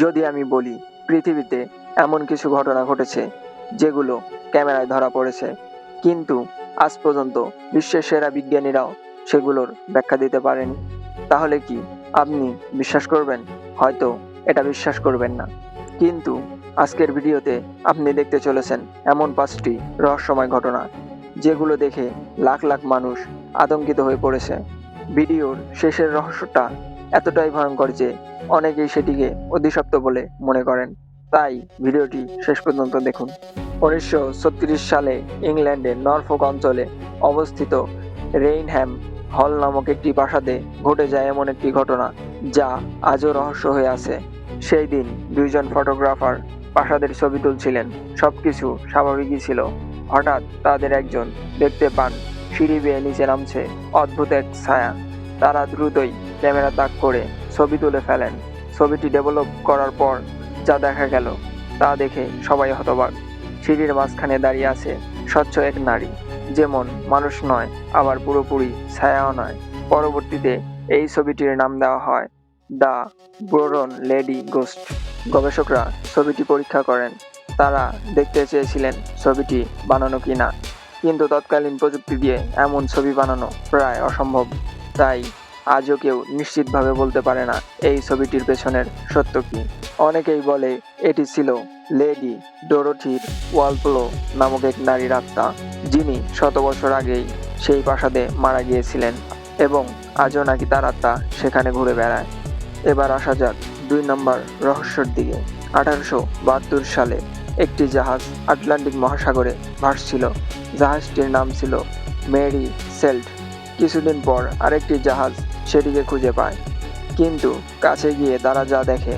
যদি আমি বলি পৃথিবীতে এমন কিছু ঘটনা ঘটেছে যেগুলো ক্যামেরায় ধরা পড়েছে, কিন্তু আজ পর্যন্ত বিশ্বের সেরা বিজ্ঞানীরাও সেগুলোর ব্যাখ্যা দিতে পারেনি, তাহলে কি আপনি বিশ্বাস করবেন? হয়তো এটা বিশ্বাস করবেন না, কিন্তু আজকের ভিডিওতে আপনি দেখতে চলেছেন এমন 5টি রহস্যময় ঘটনা যেগুলো দেখে লাখ লাখ মানুষ আতঙ্কিত হয়ে পড়েছে। ভিডিওর শেষের রহস্যটা এতটাই ভয়ঙ্কর যে অনেকেই সেটিকে অধিশপ্ত বলে মনে করেন, তাই ভিডিওটি শেষ পর্যন্ত দেখুন। 1936 সালে ইংল্যান্ডের নরফোক অঞ্চলে অবস্থিত রেইনহ্যাম হল নামক একটি প্রাসাদে ঘটে যায় এমন একটি ঘটনা যা আজও রহস্য হয়ে আছে। সেই দিন দুইজন ফটোগ্রাফার প্রাসাদের ছবি তুলছিলেন, সবকিছু স্বাভাবিকই ছিল। হঠাৎ তাদের একজন দেখতে পান সিঁড়ি বেয়ে নিচে নামছে অদ্ভুত এক ছায়া। তারা দ্রুতই ক্যামেরা তাক করে ছবি তুলে ফেলেন। ছবিটি ডেভেলপ করার পর যা দেখা গেল তা দেখে সবাই হতবাক। সিঁড়ির মাঝখানে দাঁড়িয়ে আছে স্বচ্ছ এক নারী, যেমন মানুষ নয় আবার পুরোপুরি ছায়াও নয়। পরবর্তীতে এই ছবিটির নাম দেওয়া হয় দ্য ব্রোরন লেডি গোস্ট। গবেষকরা ছবিটি পরীক্ষা করেন। তারা দেখতে চেয়েছিলেন ছবিটি বানানো কিনা, কিন্তু তৎকালীন প্রযুক্তি দিয়ে এমন ছবি বানানো প্রায় অসম্ভব। তাই আজও কেউ নিশ্চিতভাবে বলতে পারে না এই ছবিটির পেছনের সত্য কি। অনেকেই বলে এটি ছিল লেডি ডোরোথির ওয়ালপোলো নামক এক নারীর আত্মা, যিনি শত বছর আগেই সেই প্রাসাদে মারা গিয়েছিলেন এবং আজও নাকি তার আত্মা সেখানে ঘুরে বেড়ায়। এবার আসা যাক 2 নম্বর রহস্যের দিকে। 1872 সালে একটি জাহাজ আটলান্টিক মহাসাগরে ভাসছিল। জাহাজটির নাম ছিল মেরি সেল্ট। কিছুদিন পর আরেকটি জাহাজ সেটিকে খুঁজে পায়, কিন্তু কাছে গিয়ে তারা যা দেখে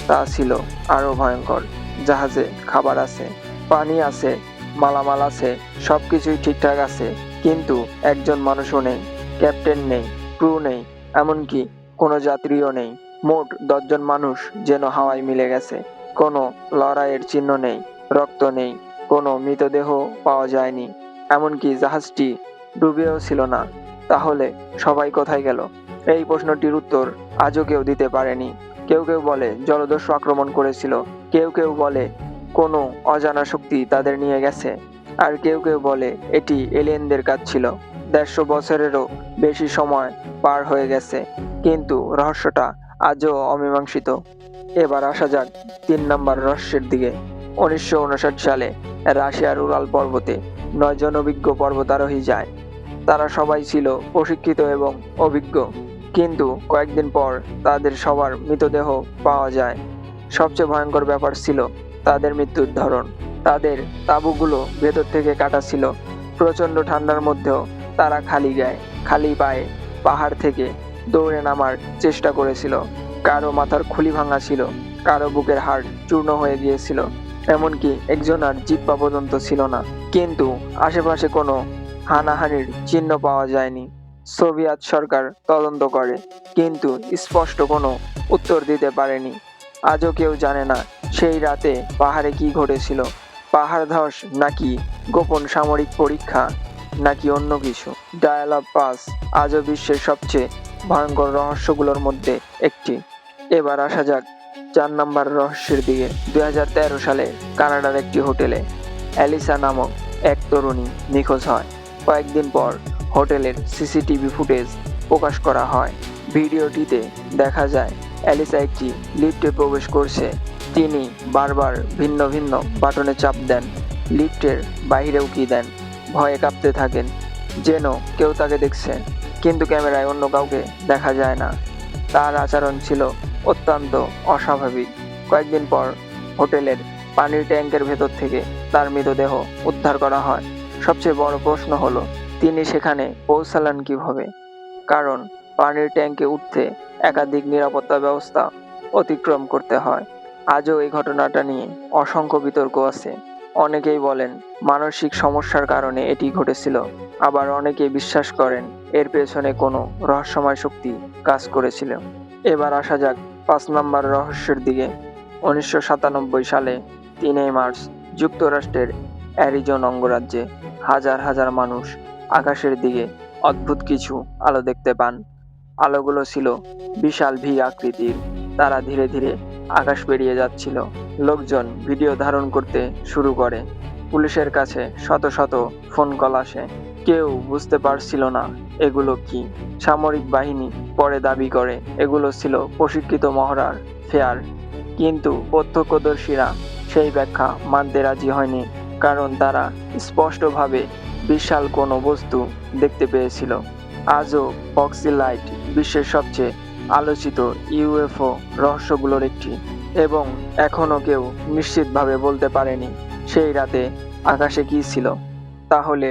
তা ছিল আরও ভয়ঙ্কর। জাহাজে খাবার আছে, পানি আছে, মালামাল আছে, সবকিছুই ঠিকঠাক আছে, কিন্তু একজন মানুষও নেই, ক্যাপ্টেন নেই, ক্রু নেই, এমনকি কোনো যাত্রীও নেই। মোট 10 জন মানুষ যেন হাওয়ায় মিলে গেছে। কোনো লড়াইয়ের চিহ্ন নেই, রক্ত নেই, কোনো মৃতদেহ পাওয়া যায়নি, এমনকি জাহাজটি ডুবেও ছিল না। তাহলে সবাই কোথায় গেল? এই প্রশ্নটির উত্তর আজও কেউ দিতে পারেনি। কেউ কেউ বলে জলদস্যু আক্রমণ করেছিল, কেউ কেউ বলে কোনো অজানা শক্তি তাদের নিয়ে গেছে, আর কেউ কেউ বলে এটি এলিয়েনদের কাজ ছিল। 150 বছরেরও বেশি সময় পার হয়ে গেছে, কিন্তু রহস্যটা আজও অমীমাংসিত। এবার আসা যাক 3 নম্বর রহস্যের দিকে। 1959 সালে রাশিয়ার উরাল পর্বতে 9 জন অভিজ্ঞ পর্বতারোহী যায়। তারা সবাই ছিল প্রশিক্ষিত এবং অভিজ্ঞ, কিন্তু কয়েকদিন পর তাদের সবার মৃতদেহ পাওয়া যায়। সবচেয়ে ভয়ঙ্কর ব্যাপার ছিল তাদের মৃত্যুর ধরন। তাদের তাঁবুগুলো ভেতর থেকে কাটা ছিল। প্রচণ্ড ঠান্ডার মধ্যেও তারা খালি গায়ে, খালি পায়ে পাহাড় থেকে দৌড়ে নামার চেষ্টা করেছিল। কারো মাথার খুলি ভাঙা ছিল, কারো বুকের হাড় চূর্ণ হয়ে গিয়েছিল, এমনকি একজনের জিহ্বা পর্যন্ত ছিল না। কিন্তু আশেপাশে কোনো হানাহানির চিহ্ন পাওয়া যায়নি। সোভিয়েত সরকার তদন্ত করে, কিন্তু স্পষ্ট কোনো উত্তর দিতে পারেনি। আজও কেউ জানে না সেই রাতে পাহাড়ে কি ঘটেছিল। পাহাড় ধস, নাকি গোপন সামরিক পরীক্ষা, নাকি অন্য কিছু। ডায়াল অফ পাস আজও বিশ্বের সবচেয়ে ভয়ঙ্কর রহস্যগুলোর মধ্যে একটি। এবার আসা যাক 4 নম্বর রহস্যের দিকে। 2013 সালে কানাডার একটি হোটেলে অ্যালিসা নামক এক তরুণী নিখোঁজ হয়। কয়েকদিন পর হোটেলের সিসিটিভি ফুটেজ প্রকাশ করা হয়। ভিডিওটিতে দেখা যায় অ্যালিসা একটি লিফটে প্রবেশ করছে। তিনি বারবার ভিন্ন ভিন্ন বাটনে চাপ দেন, লিফটের বাইরেও কি দেন। ভয়ে কাঁপতে থাকেন, যেন কেউ তাকে দেখছে, কিন্তু ক্যামেরায় অন্য কাউকে দেখা যায় না। তার আচরণ ছিল অত্যন্ত অস্বাভাবিক। কয়েকদিন পর হোটেলের পানির ট্যাঙ্কের ভেতর থেকে তার মৃতদেহ উদ্ধার করা হয়। সবচেয়ে বড় প্রশ্ন হলো তিনি সেখানে পৌঁছালেন কিভাবে, কারণ পানির ট্যাঙ্কে উঠতে একাধিক নিরাপত্তা ব্যবস্থা অতিক্রম করতে হয়। আজও এই ঘটনাটা নিয়ে অসংখ্য বিতর্ক আছে। অনেকেই বলেন মানসিক সমস্যার কারণে এটি ঘটেছিল, আবার অনেকেই বিশ্বাস করেন এর পেছনে কোনো রহস্যময় শক্তি কাজ করেছিল। এবার আসা যাক 5 নম্বর রহস্যের দিকে। 1997 সালে 3 মার্চ যুক্তরাষ্ট্রের অ্যারিজোনা অঙ্গরাজ্যে হাজার হাজার মানুষ আকাশের দিকে অদ্ভুত কিছু আলো দেখতে পান। আলোগুলো ছিল বিশাল ভি আকৃতির। তারা ধীরে ধীরে আকাশ পেরিয়ে যাচ্ছিল। লোকজন ভিডিও ধারণ করতে শুরু করে। পুলিশের কাছে শত শত ফোন কল আসে। কেউ বুঝতে পারছিল না এগুলো কি। সামরিক বাহিনী পরে দাবি করে এগুলো ছিল প্রশিক্ষিত মহড়ার ফেয়ার, কিন্তু প্রত্যক্ষদর্শীরা সেই ব্যাখ্যা মানতে রাজি হয়নি, কারণ তারা স্পষ্টভাবে বিশাল কোনো বস্তু দেখতে পেয়েছিল। আজও ফক্সি লাইট বিশ্বের সবচেয়ে আলোচিত ইউএফও রহস্যগুলোর একটি, এবং এখনও কেউ নিশ্চিতভাবে বলতে পারেনি সেই রাতে আকাশে কী ছিল। তাহলে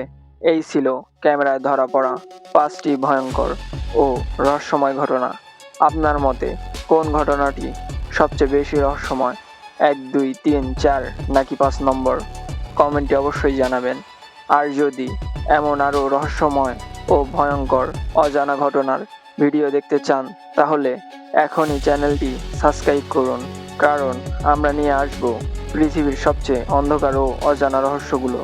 এই ছিল ক্যামেরায় ধরা পড়া 5টি ভয়ঙ্কর ও রহস্যময় ঘটনা। আপনার মতে কোন ঘটনাটি সবচেয়ে বেশি রহস্যময়? 1, 2, 3, 4 নাকি 5 নম্বর? কমেন্টে অবশ্যই জানাবেন। আর যদি এমন আরও রহস্যময় ও ভয়ঙ্কর অজানা ঘটনার ভিডিও দেখতে চান, তাহলে এখনই চ্যানেলটি সাবস্ক্রাইব করুন, কারণ আমরা নিয়ে আসব পৃথিবীর সবচেয়ে অন্ধকার ও অজানা রহস্যগুলো।